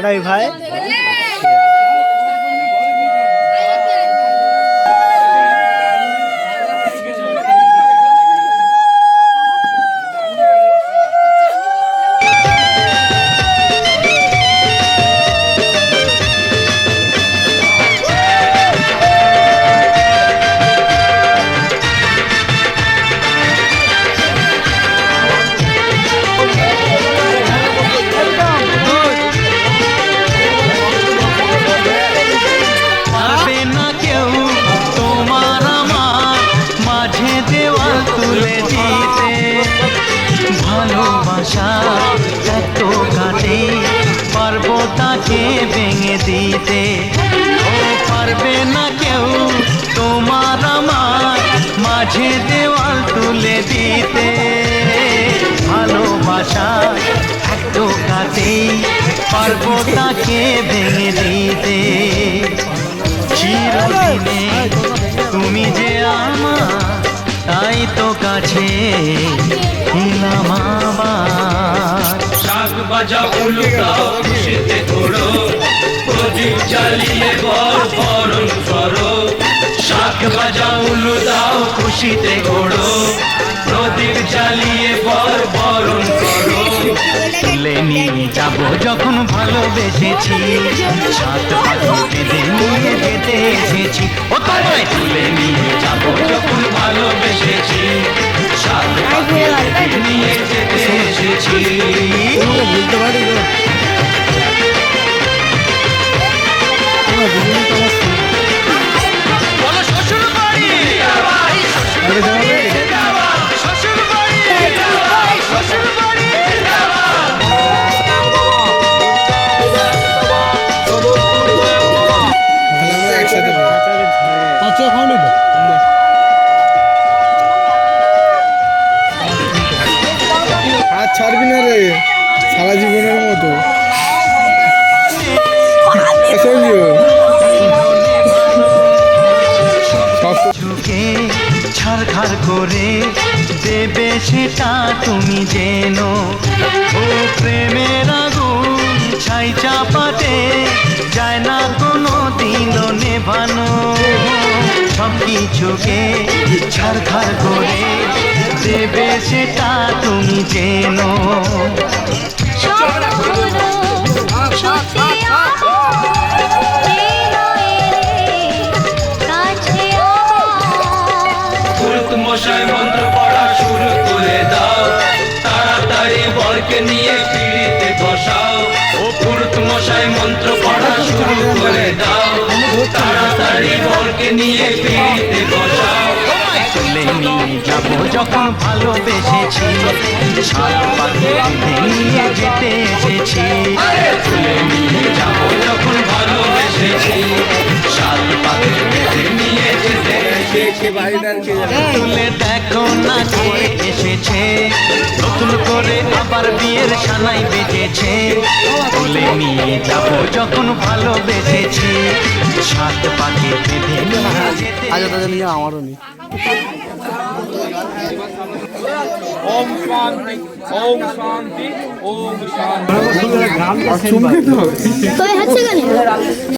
ভাই এত কাটে পারবো তাকে ভেঙে দিতে ও পারবে না কেউ তোমার আমার মাঝে দেওয়াল তুলে দিতে ভালোবাসা এত কাটে পারবো তাকে ভেঙে দিতে চিরদিনে তুমি যে আমার তাই তো কাছে এলাম আবার শাক বাজা উলুটাও খুশিতে ঘোড়ো প্রদীপ জ্বালিয়ে বরণ করো শাক বাজা উলুটাও খুশিতে ঘোড়ো প্রদীপ জ্বালিয়ে বরণ করো তুলে নিয়ে যাবো যখন ভালোবেসেছি সাত পাখি বেঁধে নিয়ে যেতে এসেছি ও তোমায় তুলে নিয়ে যাবো যখন ভালোবেসেছি সাত পাখি বেঁধে নিয়ে যেতে এসেছি বলতে পারি বলো শ্বশুর বাড়ি শ্বশুর বাড়ি শ্বশুর বাড়ি একসাথে খাওনি হাত ছাড়বি না রে সারা জীবনের মতো ঝুঁকে ছাড়খাড় করে দেবে সেটা তুমি জেনো ও প্রেমের আগুন ছাই চাপাতে যায় না কোনো দিনও নেভানো সব কিছুকে ছাড়খাড় করে দেবে সেটা তুমি জেনো মশাই মন্ত্র পড়া শুরু করে দাও তাড়াতাড়ি বরকে নিয়ে পিড়িতে বসাও ও পুরুত মশাই মন্ত্র পড়া শুরু করে দাও তাড়াতাড়ি বরকে নিয়ে পিড়িতে বসাও তুলে নিয়ে যাবো যখন ভালোবেসেছি সাত পাখি বেঁধে নিয়ে যেতে এসেছি তুলে নিয়ে যাবো যখন ভালোবেসেছি সাত পাখি বেঁধে নিয়ে যেতে এসেছি তুলে দেখো না কে এসেছে নতুন করে আবার বিয়ের সানাই বেজেছে তুলে নিয়ে যাবো যখন ভালোবেসেছি সাত পাখি বেঁধে নিয়ে যেতে আজ তাদের নিয়ে আমারও নেই ओम शांति ओम शांति ओम शांति চুমকে তো তো হচ্ছে কেন